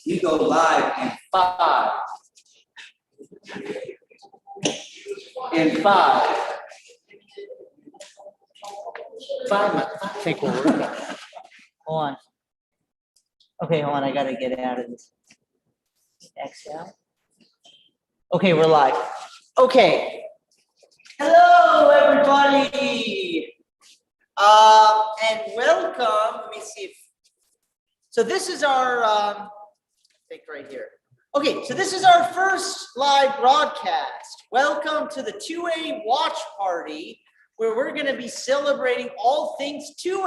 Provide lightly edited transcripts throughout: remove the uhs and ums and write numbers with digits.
We go live in 5. In 5. 5 minutes. I think we're working. Hold on. Okay, hold on. I gotta get out of this. Exhale. Okay, we're live. Okay. Hello, everybody. And welcome. Let me see if. So this is our. I think right here. Okay, so this is our first live broadcast. Welcome to the Tue Watch Party, where we're going to be celebrating all things Tue.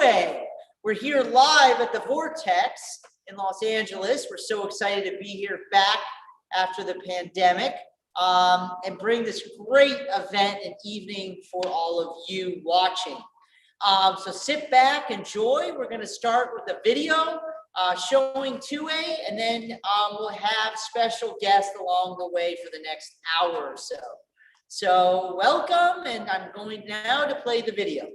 We're here live at the Vortex in Los Angeles. We're so excited to be here back after the pandemic and bring this great event and evening for all of you watching. So sit back, enjoy. We're going to start with a video showing Tue, and then we'll have special guests along the way for the next hour or so. So welcome, and I'm going now to play the video.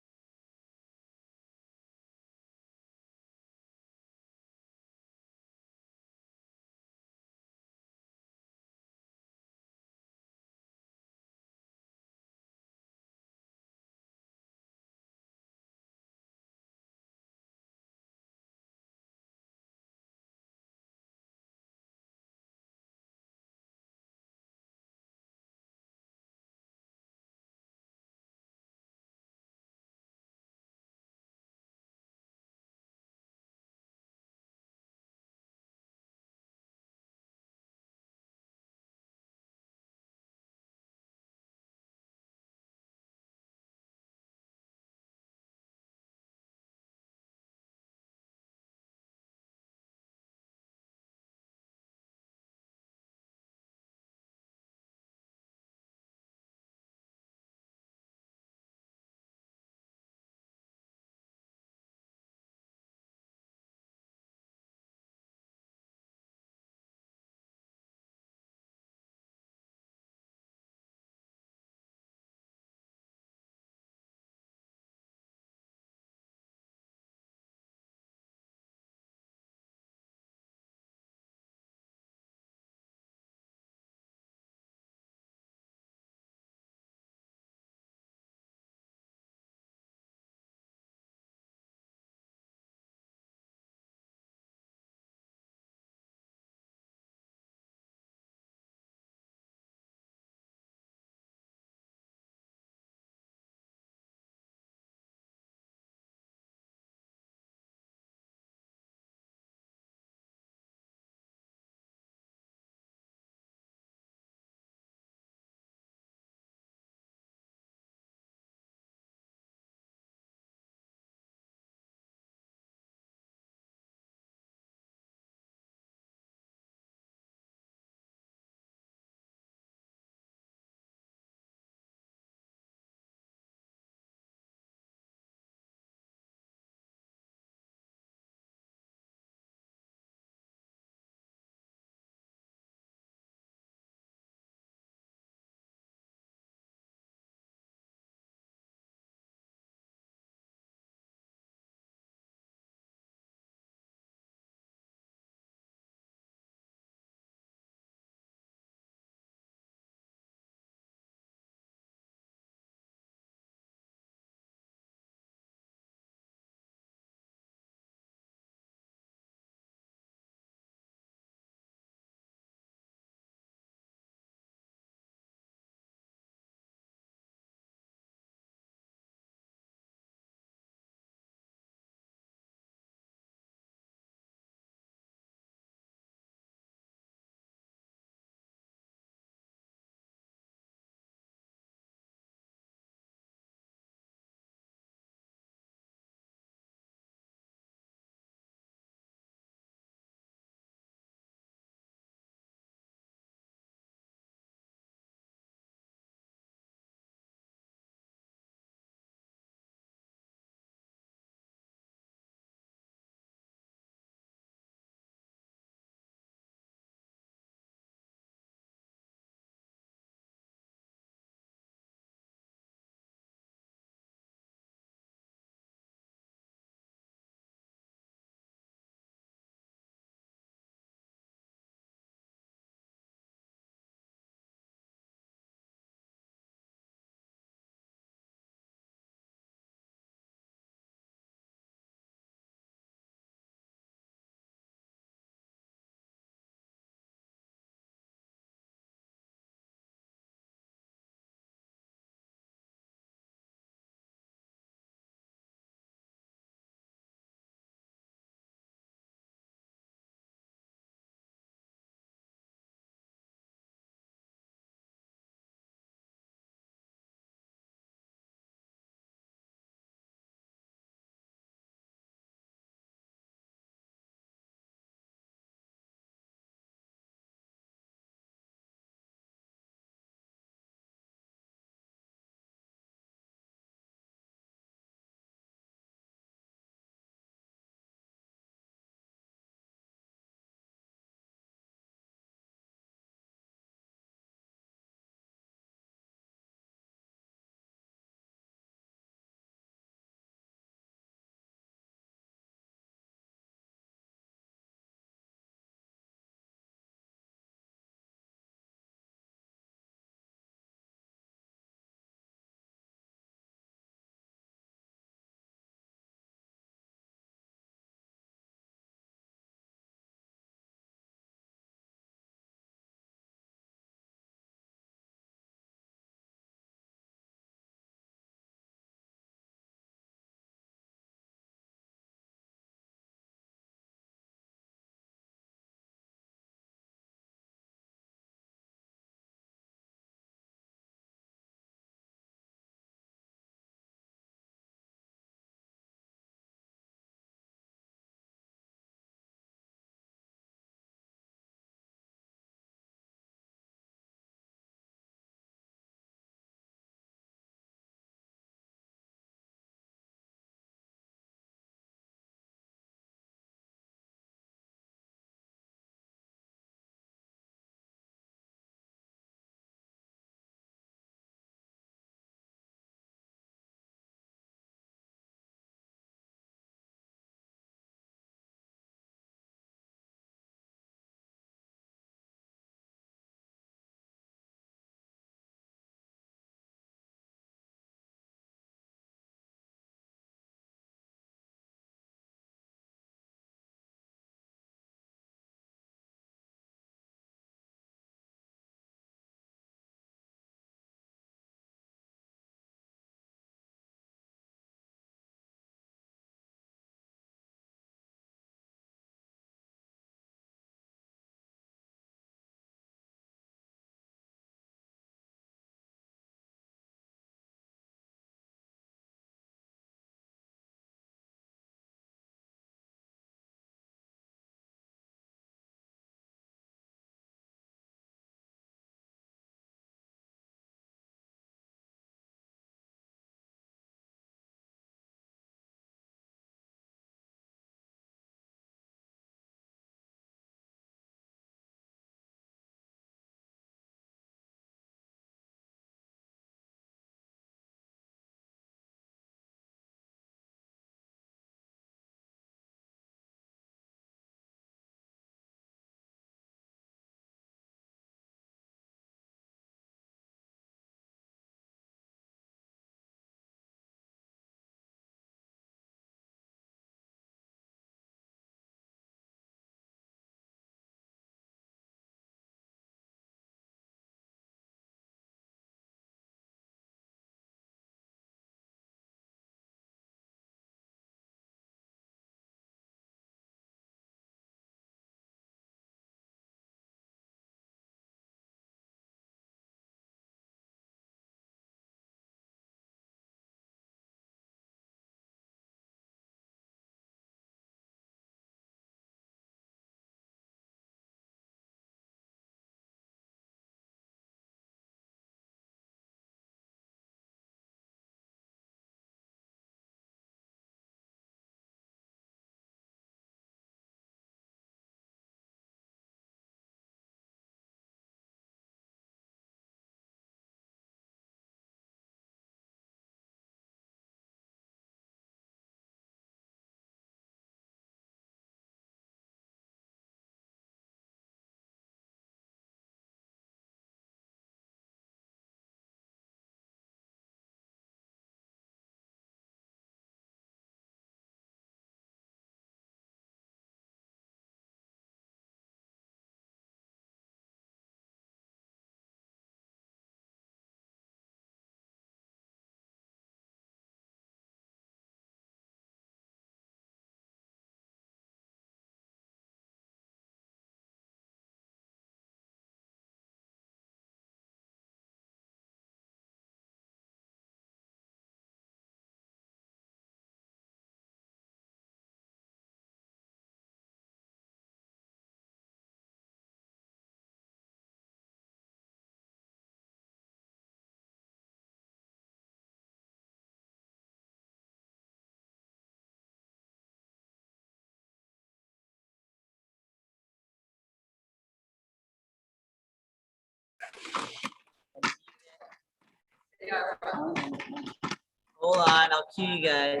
Hold on, I'll cue you guys.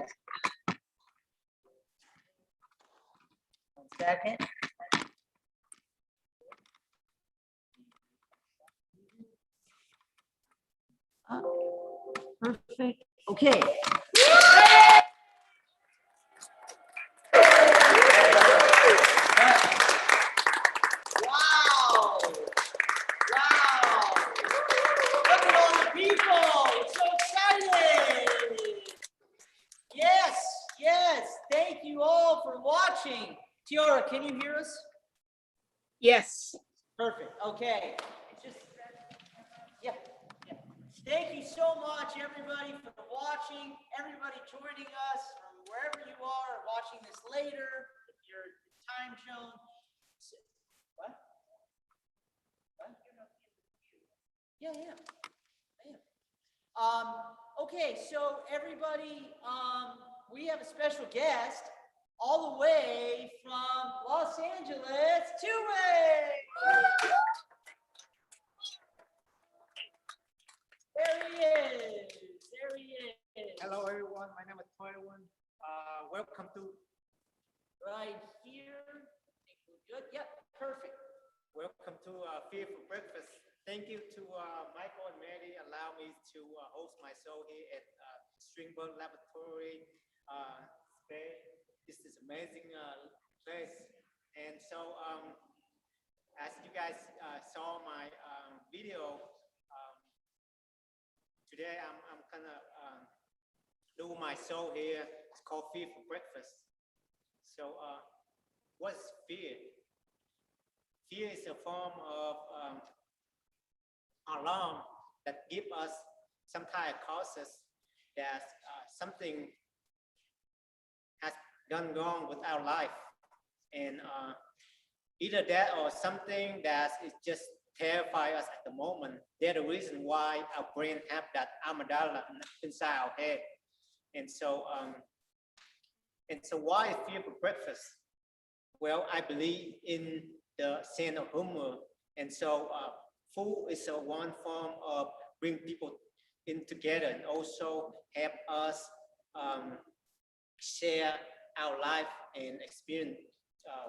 1 second. Perfect. Okay. Wow. Wow. Look at all the people. It's so exciting. Yes, yes. Thank you all for watching. Tiara, can you hear us? Yes. Perfect. Okay. Just yeah. Thank you so much, everybody, for watching. Everybody joining us from wherever you are, watching this later. If you're in time zone. What? What? Yeah, yeah. Okay, so everybody, we have a special guest all the way from Los Angeles, Tue Huynh. There he is. There he is. Hello, everyone. My name is Tue Huynh. Welcome to. Right here. Good. Yep. Perfect. Welcome to Fear for Breakfast. Thank you to Michael and Mary allow me to host my show here at Strindberg Laboratory space. This is amazing place. And so, as you guys saw my video, today I'm gonna do my show here. It's called Fear for Breakfast. So, what's fear? Fear is a form of alarm that give us some kind of causes that something has gone wrong with our life, and either that or something that is just terrify us at the moment. They're the reason why our brain have that amygdala inside our head. And so why fear for breakfast? Well, I believe in the sense of humor. And so food is one form of bring people in together and also help us share our life and experience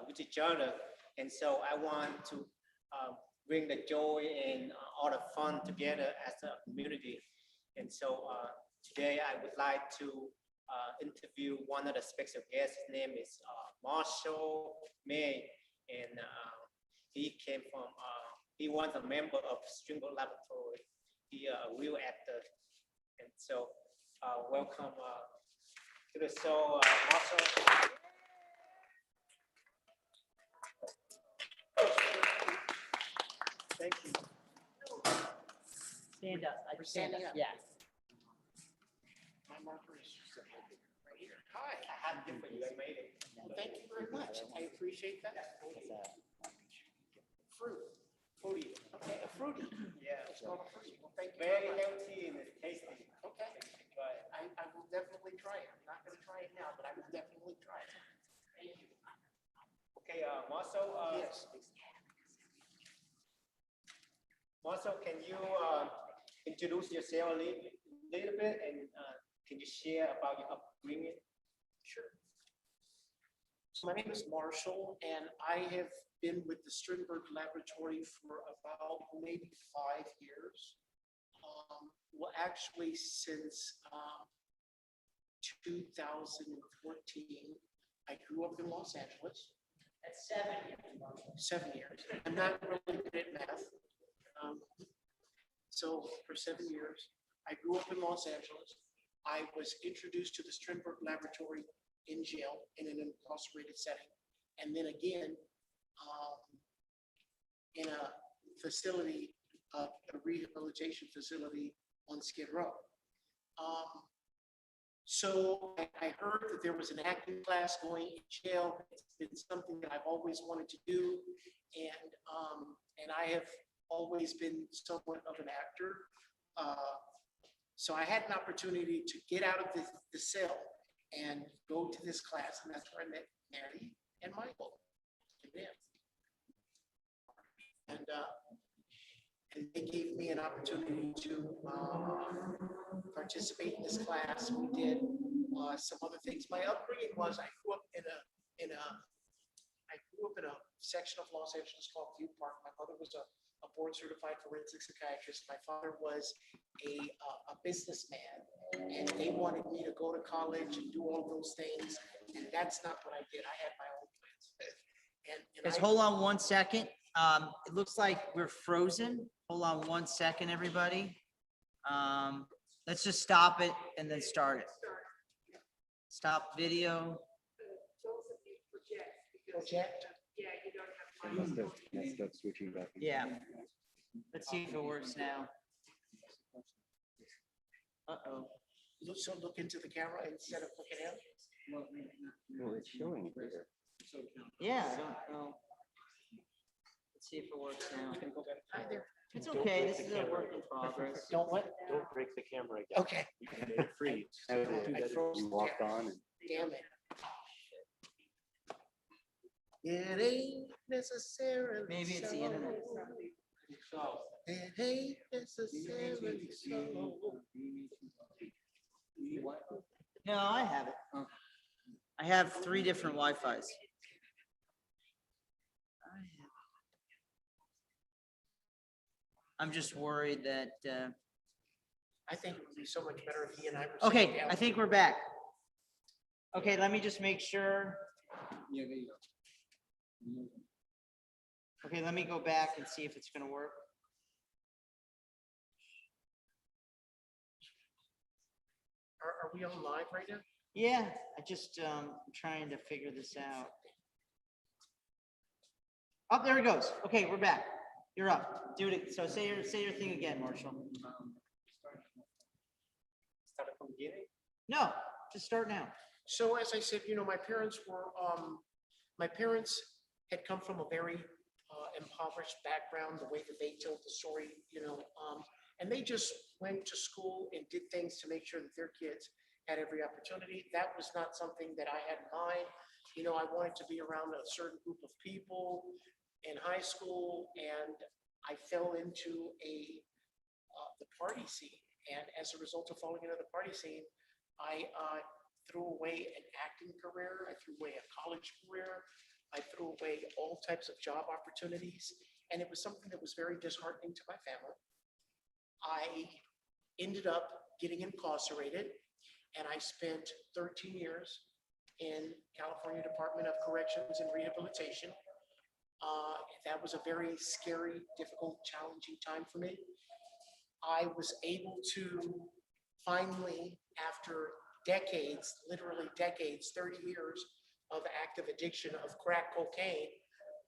with each other. And so I want to bring the joy and all the fun together as a community. And so today I would like to interview one of the special guests. His name is Marshall May, and he came from, he was a member of Strindberg Laboratory. He a real actor. And so welcome to the show, Marshall. Thank you. Stand up. I stand up. Standing up. Yeah. My marker is right here. Hi. I had it for you. I made it. Well, thank you very much. I appreciate that. Fruit. Fruity. Okay, a fruity. Yeah. It's called a fruity. Well, thank you. Very healthy and it's tasty. Okay. But I will definitely try it. I'm not going to try it now, but I will definitely try it. Thank you. Okay, Marcel. Yes. Marcel, can you introduce yourself a little bit, and can you share about your upbringing? Sure. So my name is Marshall, and I have been with the Strindberg Laboratory for about maybe 5 years. Well, actually, since 2014, I grew up in Los Angeles. That's 7 years. 7 years. I'm not really good at math. So for 7 years, I grew up in Los Angeles. I was introduced to the Strindberg Laboratory in jail in an incarcerated setting. And then again, in a facility, a rehabilitation facility on Skid Row. So I heard that there was an acting class going in jail. It's been something that I've always wanted to do. And I have always been somewhat of an actor. So I had an opportunity to get out of the cell and go to this class, and that's where I met Mary and Michael. And they gave me me an opportunity to participate in this class. We did some other things. My upbringing was I grew up in a section of Los Angeles called View Park. My mother was a board certified forensic psychiatrist. My father was a businessman, and they wanted me to go to college and do all those things. And that's not what I did. I had my own plans. Guys, hold on 1 second. It looks like we're frozen. Hold on 1 second, everybody. Let's just stop it and then start it. Stop video. Project. That's switching back. Yeah. Let's see if it works now. Uh-oh. So look into the camera instead of looking at it. No, it's showing here. Yeah, I don't know. Let's see if it works now. Hi there. It's okay. This is a work in progress. Don't what? Don't break the camera again. Okay. You can make it free. You walked on and. Damn it. It ain't necessarily. Maybe it's the so. internet. It ain't necessarily so. No, I have it. I have 3 different Wi-Fis. I'm just worried that, I think it would be so much better if he and I were. okay, sitting down. I think we're back. Okay, let me just make sure. Yeah, there you go. Okay, let me go back and see if it's gonna work. Are we on live right now? Yeah, I just, I'm trying to figure this out. Oh, there it goes. Okay, we're back. You're up. Do it. So say your thing again, Marshall. Start from beginning. No, just start now. So as I said, my parents had come from a very impoverished background, the way that they told the story, and they just went to school and did things to make sure that their kids had every opportunity. That was not something that I had in mind. I wanted to be around a certain group of people in high school, and I fell into the party scene. And as a result of falling into the party scene, I threw away an acting career. I threw away a college career. I threw away all types of job opportunities. And it was something that was very disheartening to my family. I ended up getting incarcerated, and I spent 13 years in California Department of Corrections and Rehabilitation. That was a very scary, difficult, challenging time for me. I was able to finally, after decades, literally decades, 30 years of active addiction of crack cocaine,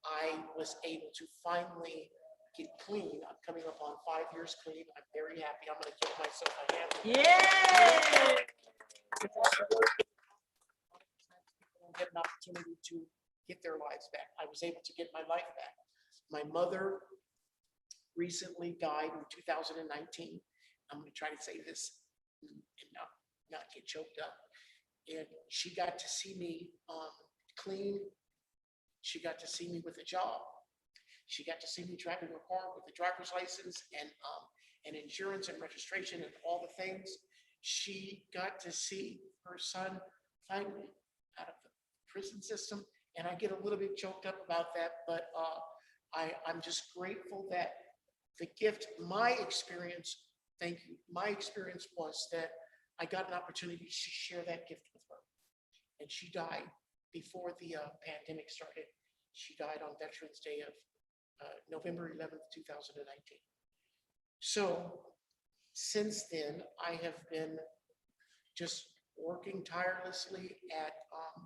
I was able to finally get clean. I'm coming up on 5 years clean. I'm very happy. I'm going to give myself a hand. Yay! Get an opportunity to get their lives back. I was able to get my life back. My mother recently died in 2019. I'm going to try to say this and not get choked up. And she got to see me clean. She got to see me with a job. She got to see me driving a car with a driver's license and insurance and registration and all the things. She got to see her son finally out of the prison system. And I get a little bit choked up about that, but I'm just grateful that the gift, my experience, thank you, my experience was that I got an opportunity to share that gift with her. And she died before the pandemic started. She died on Veterans Day of November 11th, 2019. So since then, I have been just working tirelessly at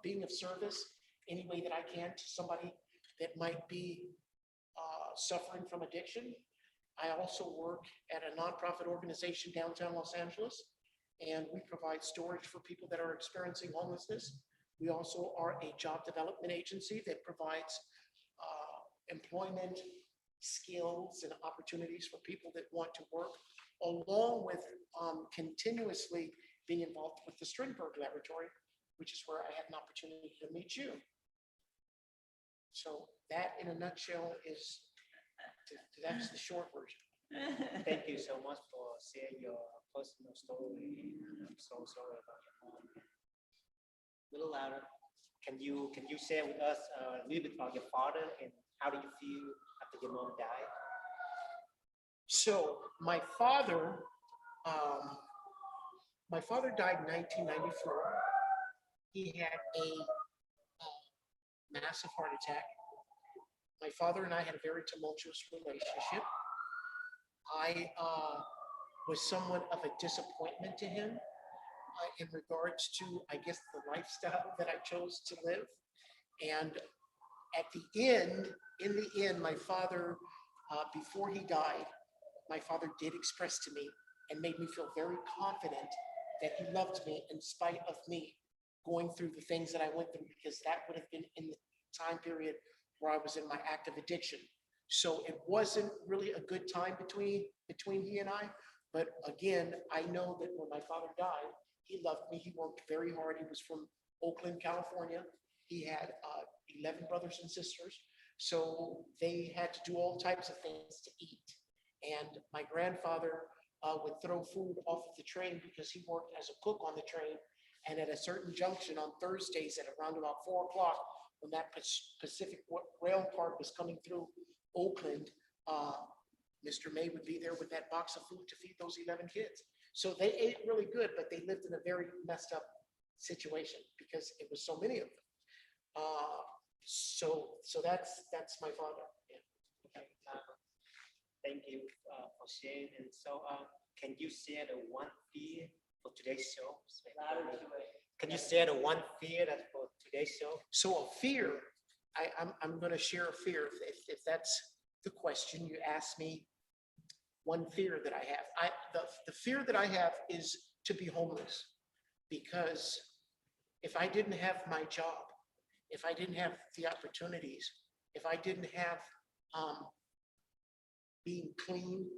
being of service any way that I can to somebody that might be suffering from addiction. I also work at a nonprofit organization downtown Los Angeles, and we provide storage for people that are experiencing homelessness. We also are a job development agency that provides employment skills and opportunities for people that want to work, along with continuously being involved with the Strindberg Laboratory, which is where I had an opportunity to meet you. So that in a nutshell is, that's the short version. Thank you so much for sharing your personal story. And I'm so sorry about your mom. A little louder. Can you share with us a little bit about your father and how do you feel after your mom died? So my father died in 1994. He had a massive heart attack. My father and I had a very tumultuous relationship. I was somewhat of a disappointment to him in regards to, I guess, the lifestyle that I chose to live. And in the end, my father, before he died, my father did express to me and made me feel very confident that he loved me in spite of me going through the things that I went through, because that would have been in the time period where I was in my active addiction. So it wasn't really a good time between he and I. But again, I know that when my father died, he loved me. He worked very hard. He was from Oakland, California. He had 11 brothers and sisters. So they had to do all types of things to eat. And my grandfather would throw food off of the train because he worked as a cook on the train. And at a certain junction on Thursdays at around about 4 o'clock, when that Pacific rail car was coming through Oakland, Mr. May would be there with that box of food to feed those 11 kids. So they ate really good, but they lived in a very messed up situation because it was so many of them. So that's my father. Yeah. Okay. Thank you for sharing. And so, can you share the one fear for today's show? Can you share the one fear that's for today's show? So a fear, I'm going to share a fear. If that's the question you asked me, one fear that I have. The fear that I have is to be homeless, because if I didn't have my job, if I didn't have the opportunities, if I didn't have being clean,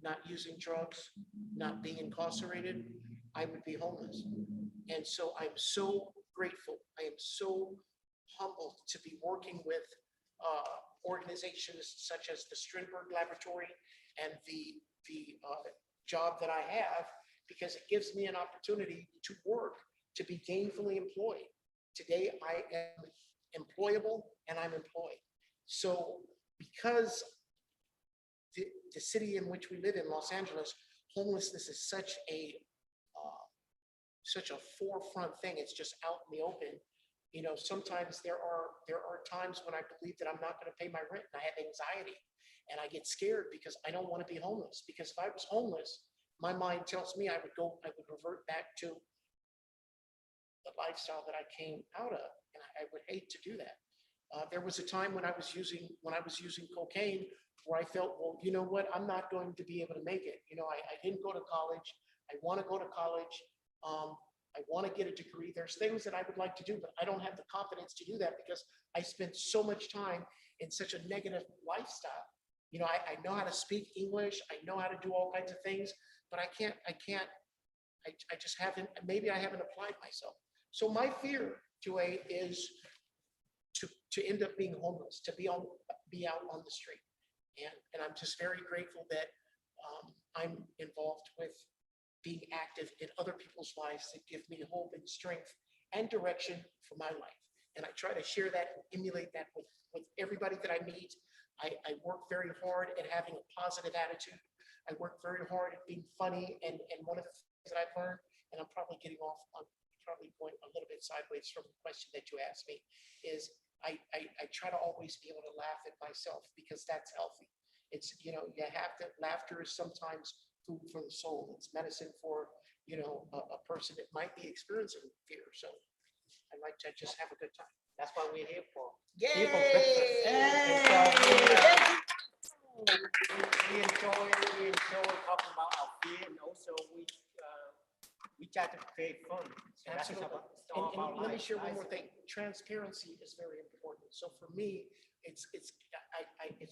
not using drugs, not being incarcerated, I would be homeless. And so I'm so grateful. I am so humbled to be working with organizations such as the Strindberg Laboratory and the job that I have, because it gives me an opportunity to work, to be gainfully employed. Today I am employable and I'm employed. So because the city in which we live in, Los Angeles, homelessness is such a forefront thing. It's just out in the open. You know, sometimes there are times when I believe that I'm not going to pay my rent, and I have anxiety, and I get scared because I don't want to be homeless. Because if I was homeless, my mind tells me I would revert back to the lifestyle that I came out of, and I would hate to do that. There was a time when I was using cocaine where I felt, well, you know what, I'm not going to be able to make it. You know, I didn't go to college. I want to go to college. I want to get a degree. There's things that I would like to do, but I don't have the confidence to do that because I spent so much time in such a negative lifestyle. You know, I know how to speak English. I know how to do all kinds of things, but I just haven't, maybe I haven't applied myself. So my fear, Tue, is to end up being homeless, to be out on the street. And I'm just very grateful that I'm involved with being active in other people's lives that give me hope and strength and direction for my life. And I try to share that and emulate that with everybody that I meet. I work very hard at having a positive attitude. I work very hard at being funny. And one of the things that I've learned, and I'm probably going a little bit sideways from the question that you asked me, is I try to always be able to laugh at myself, because that's healthy. It's, you know, laughter is sometimes food for the soul. It's medicine for, you know, a person that might be experiencing fear. So I like to just have a good time. That's what we're here for. Yay! We enjoy talking about our fear, and also we try to create fun. So that's Absolutely. all about And let me life. share one more thing. Transparency is very important. So for me, it's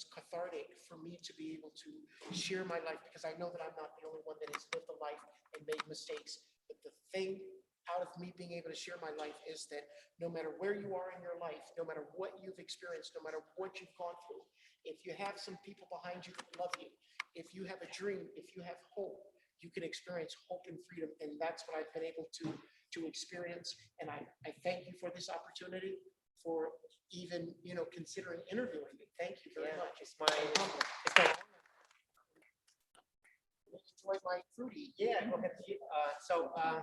cathartic for me to be able to share my life, because I know that I'm not the only one that has lived a life and made mistakes. But the thing out of me being able to share my life is that no matter where you are in your life, no matter what you've experienced, no matter what you've gone through, if you have some people behind you that love you, if you have a dream, if you have hope, you can experience hope and freedom. And that's what I've been able to experience. And I thank you for this opportunity, for even, considering interviewing me. Thank you very Yeah, much. it's my honor. Enjoy my fruity. Yeah, okay. So I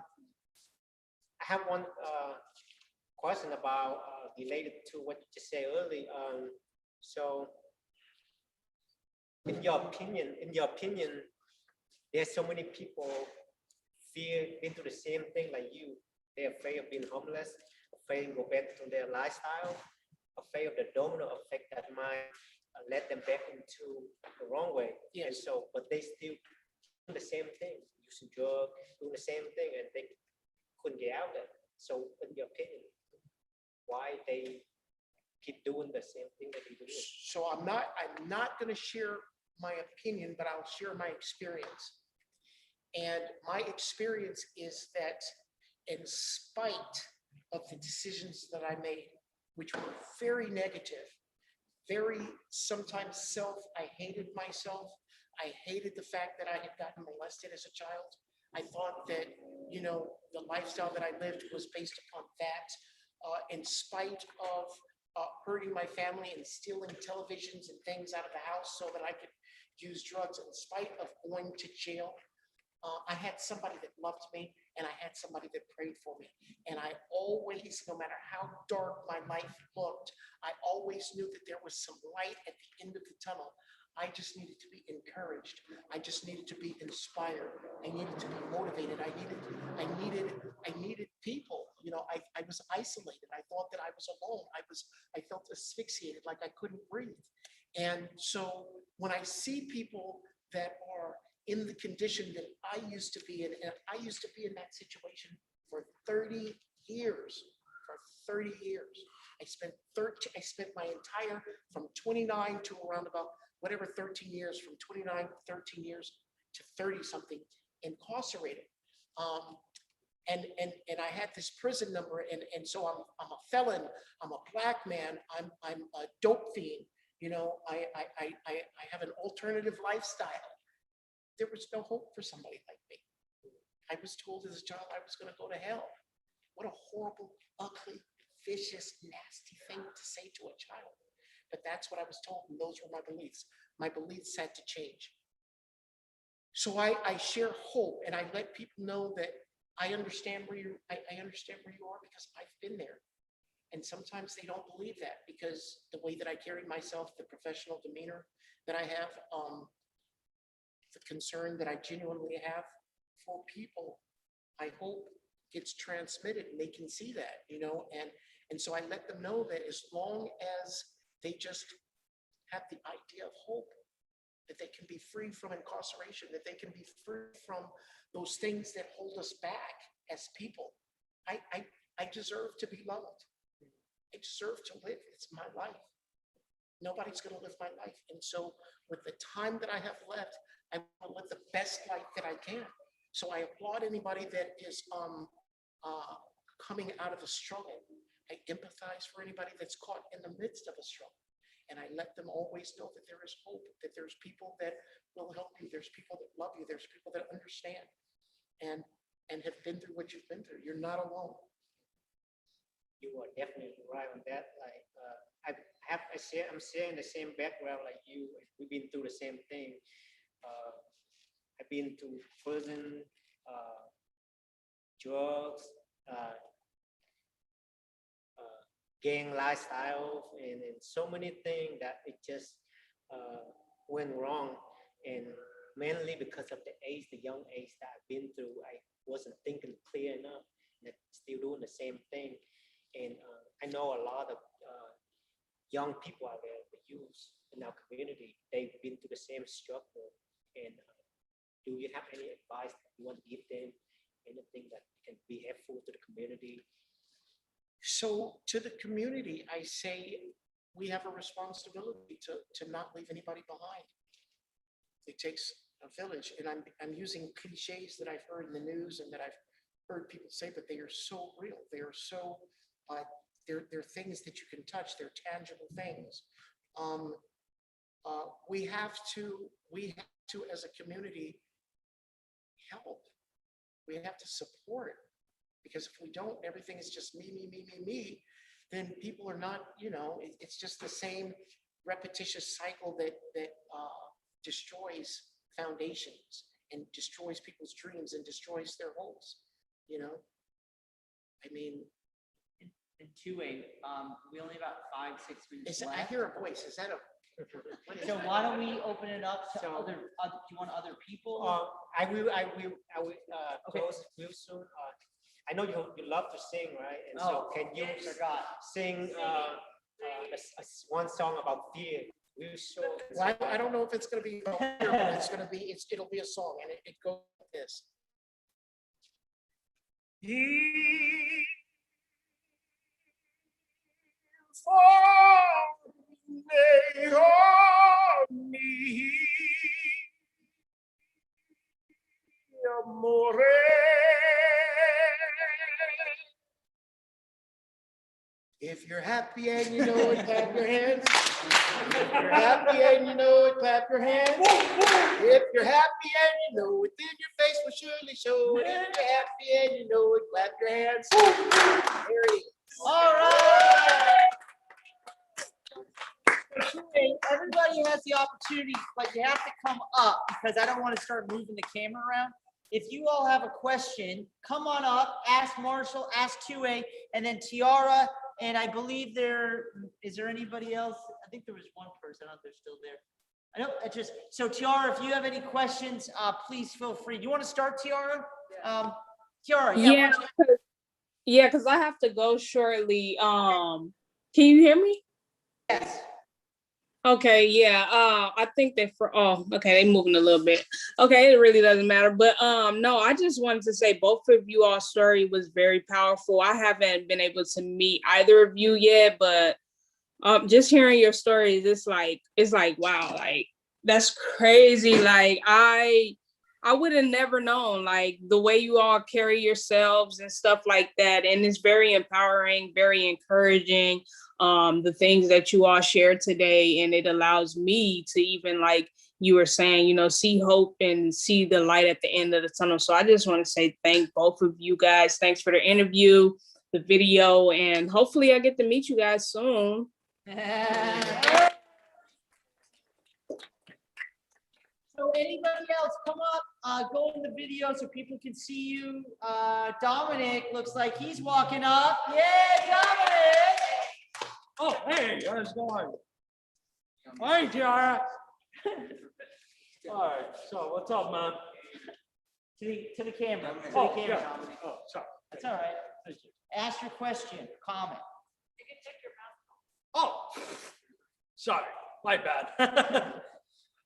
have one question about related to what you just said earlier. So in your opinion, there's so many people been through the same thing like you. They're afraid of being homeless, afraid to go back to their lifestyle, afraid of the domino effect that might let them back into the wrong way. Yes. And so, but they still doing the same thing, using drugs, doing the same thing, and they couldn't get out of it. So, in your opinion, why they keep doing the same thing that they do? So I'm not going to share my opinion, but I'll share my experience. And my experience is that in spite of the decisions that I made, which were very negative, very sometimes I hated myself. I hated the fact that I had gotten molested as a child. I thought that, the lifestyle that I lived was based upon that. In spite of hurting my family and stealing televisions and things out of the house so that I could use drugs, in spite of going to jail, I had somebody that loved me, and I had somebody that prayed for me. And I always, no matter how dark my life looked, I always knew that there was some light at the end of the tunnel. I just needed to be encouraged. I just needed to be inspired. I needed to be motivated. I needed people. I was isolated. I thought that I was alone. I felt asphyxiated, like I couldn't breathe. And so when I see people that are in the condition that I used to be in, and I used to be in that situation for 30 years, I spent my entire, from 29 to around about whatever 13 years, from 29 to 13 years to 30 something incarcerated. And I had this prison number, and so I'm a felon, I'm a black man, I'm a dope fiend, I have an alternative lifestyle. There was no hope for somebody like me. I was told as a child I was going to go to hell. What a horrible, ugly, vicious, nasty thing to say to a child. But that's what I was told, and those were my beliefs. My beliefs had to change. So I share hope, and I let people know that I understand where you are, because I've been there. And sometimes they don't believe that, because the way that I carry myself, the professional demeanor that I have, the concern that I genuinely have for people, I hope gets transmitted, and they can see that, and so I let them know that as long as they just have the idea of hope, that they can be free from incarceration, that they can be free from those things that hold us back as people. I deserve to be loved. I deserve to live. It's my life. Nobody's going to live my life. And so with the time that I have left, I want to live the best life that I can. So I applaud anybody that is coming out of a struggle. I empathize for anybody that's caught in the midst of a struggle. And I let them always know that there is hope, that there's people that will help you. There's people that love you. There's people that understand and have been through what you've been through. You're not alone. You are definitely right on that. Like I'm sharing the same background like you. We've been through the same thing. I've been to prison, drugs, gang lifestyle, and so many things that it just went wrong. And mainly because of the young age that I've been through, I wasn't thinking clear enough, and still doing the same thing. And I know a lot of young people out there, the youth in our community, they've been through the same struggle. And do you have any advice that you want to give them? Anything that can be helpful to the community? So to the community, I say we have a responsibility to not leave anybody behind. It takes a village, and I'm using cliches that I've heard in the news and that I've heard people say, but they are so real. They are so, they're things that you can touch. They're tangible things. We have to, as a community, help. We have to support. Because if we don't, everything is just me, then people are not, it's just the same repetitious cycle that destroys foundations and destroys people's dreams and destroys their hopes, I mean. And Tue, we only about 5-6 minutes I left. hear a voice, is that a? what is So that? why don't we open it up to So- other, do you want other people? I will close real soon. I know you love to sing, right? And so can you Forgot. sing one song about fear real short? Well, I don't know if it's gonna be, about fear, but it's gonna be, it'll be a song, and it goes like this. If you're happy and you know it, clap your hands. If you're happy and you know it, clap your hands. If you're happy and you know it, then your face will surely show it. If you're happy and you know it, clap your hands. There it is. All right. Everybody has the opportunity, but you have to come up because I don't want to start moving the camera around. If you all have a question, come on up, ask Marshall, ask Tue, and then Tiara. And I believe is there anybody else? I think there was one person. I don't know if they're still there. I know, so Tiara, if you have any questions, please feel free. Do you want to start, Tiara? Tiara, Yeah, because I have to go shortly. Can you hear me? Yes. Okay, yeah. I think they okay, they moving a little bit. Okay, it really doesn't matter. But no, I just wanted to say both of you all's story was very powerful. I haven't been able to meet either of you yet, but just hearing your stories, it's like wow, like that's crazy. Like I would have never known like the way you all carry yourselves and stuff like that. And it's very empowering, very encouraging. The things that you all shared today, and it allows me to even, like you were saying, see hope and see the light at the end of the tunnel. So I just want to say thank both of you guys. Thanks for the interview, the video, and hopefully I get to meet you guys soon. So anybody else, come up, go in the video so people can see you. Dominic looks like he's walking up. Yeah, Dominic. Oh, hey, how's it going? Hi, Tiara. All right, so what's up, man? To the camera. To the Oh, camera, yeah. Dominic. Oh, sorry. That's all right. Thank you. Ask your question, comment. Oh, sorry, my bad.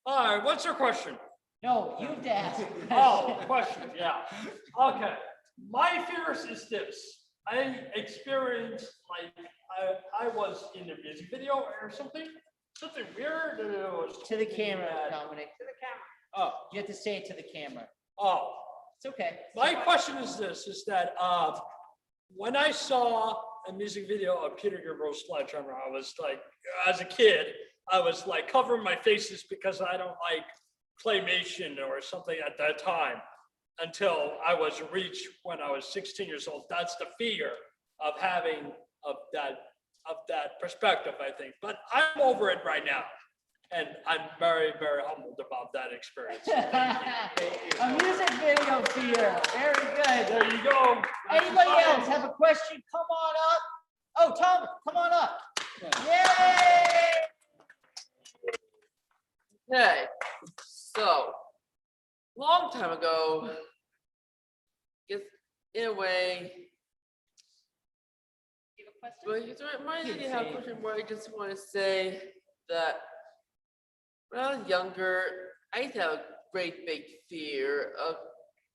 All right, what's your question? No, you have to ask. Oh, question, yeah. Okay, my fears is this. I experienced, like, I was in a music video or something weird. And it was To the camera, that- Dominic. To the camera. Oh, You have to say it to the camera. oh. It's okay. My question is this, is that when I saw a music video of Peter Gabriel's Sledgehammer, I was like, as a kid, I was like covering my faces because I don't like claymation or something at that time until I was reached when I was 16 years old. That's the fear of having of that perspective, I think. But I'm over it right now. And I'm very, very humbled about that experience. A music video fear. Very good. There you go. Anybody else have a question? Come on up. Oh, Tom, come on up. Yay! Okay, so long time ago, guess in a way, but it's reminded me of a question where I just want to say that when I was younger, I used to have a great big fear of,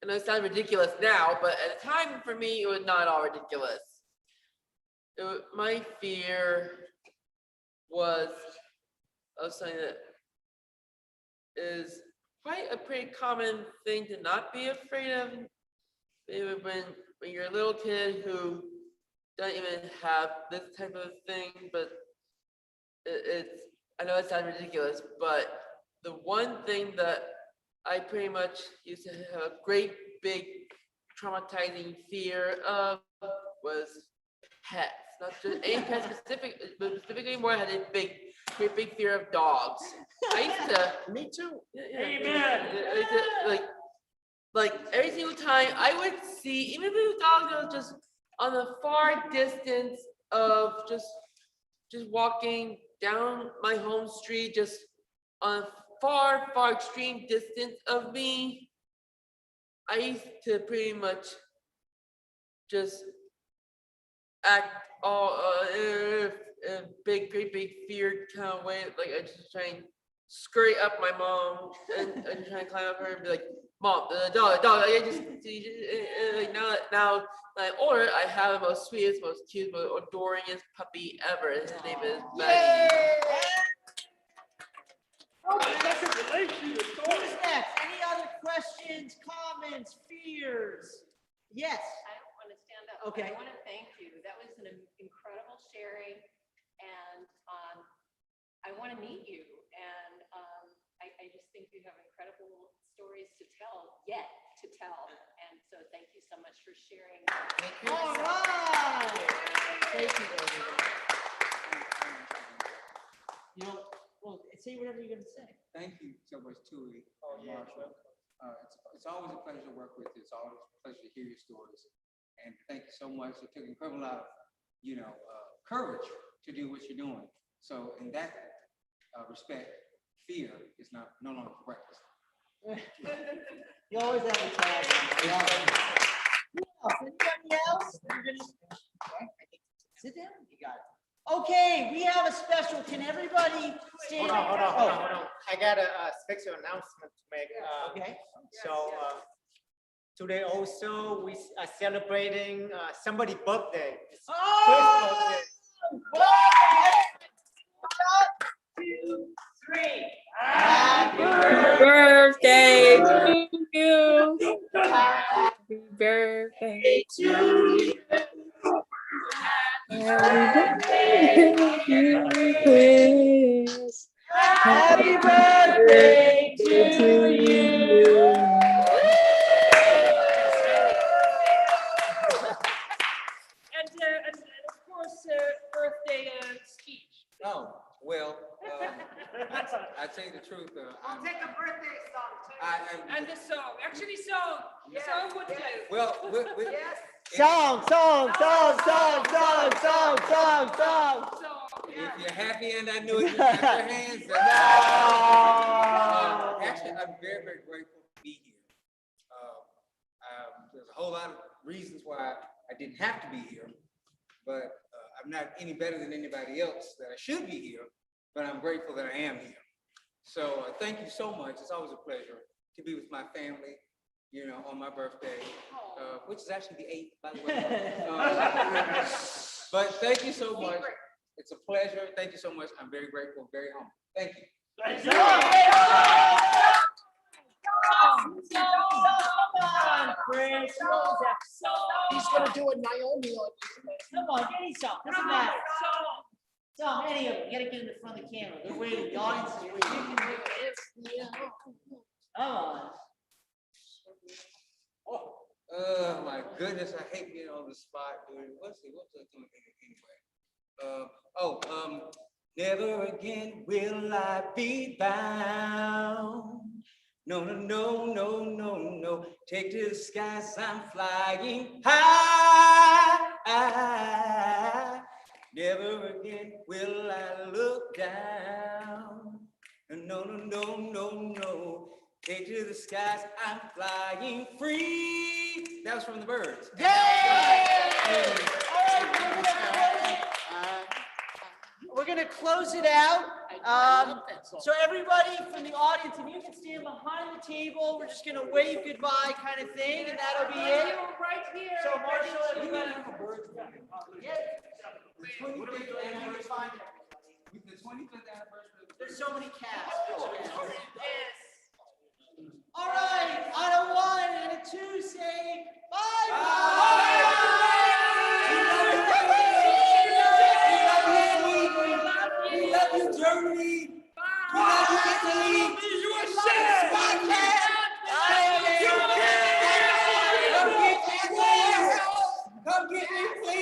and it sounds ridiculous now, but at the time for me, it was not all ridiculous. My fear was of something that is quite a pretty common thing to not be afraid of. Maybe when you're a little kid who doesn't even have this type of thing, but it's, I know it sounds ridiculous, but the one thing that I pretty much used to have a great big traumatizing fear of was pets. Not just any pet specific, but specifically more I had a great big fear of dogs. I used to. Me too. Like every single time I would see, even if it was dogs, that was just on the far distance of just walking down my home street, just on a far extreme distance of me. I used to pretty much just act all great big fear kind of way. Like I just try and scurry up my mom and I just try and climb up her and be like, "Mom, the dog." I just like now that I'm older, I have the most sweetest, most cute, most adoringest puppy ever. His name is Buddy. Who's next? Any other questions, comments, fears? Yes. I don't want to stand up. Okay. I want to thank you. That was an incredible sharing, and I want to meet you. And I just think you have incredible stories to tell, yet to tell. And so thank you so much for sharing. All right. Thank you, baby. You know, well, say whatever you're gonna say. Thank you so much, Tui. Marshall. It's always a pleasure to work with you. It's always a pleasure to hear your stories. And thank you so much. It took an incredible amount of, courage to do what you're doing. So in that respect, fear is no longer reckless. You always have a tag. Anybody else? Sit down. You got it. Okay, we have a special. Can everybody stand? Hold on. I got a special announcement to make. Okay. So today also we are celebrating somebody's birthday. It's Oh! first birthday. 1, 2, 3. Happy birthday to you. Happy birthday to you. Happy birthday, Chris. Happy birthday to you. And of course, birthday speech. Oh, well, I tell you the truth. I'll take a birthday song too. And the song, actually song. Song would do. well, Yes. Song. if you're happy and I knew it, you clap your hands. Actually, I'm very, very grateful to be here. There's a whole lot of reasons why I didn't have to be here, but I'm not any better than anybody else that I should be here, but I'm grateful that I am here. So thank you so much. It's always a pleasure to be with my family, on my birthday, which is actually the 8th, by the way. But thank you so much. It's a pleasure. Thank you so much. I'm very grateful, very humble. Thank you. He's gonna do a Naomi on you. Come on, any song. Doesn't matter. Song, any of them. You gotta get in the front of the camera. They're waiting. The audience is waiting. Come on. Oh my goodness, I hate being on the spot, dude. What's I doing anyway? Never again will I be bound. No. Take to the skies, I'm flying high. Never again will I look down. No. Take to the skies, I'm flying free. That was from the Birds. We're gonna close it out. So everybody from the audience, if you can stand behind the table, we're just gonna wave goodbye kind of thing, and that'll be it. Right here. So Marshall, everybody. The 25th anniversary. There's so many casts. All right, on a 1 and a 2, say bye. We love you, Germany. We love you, Italy.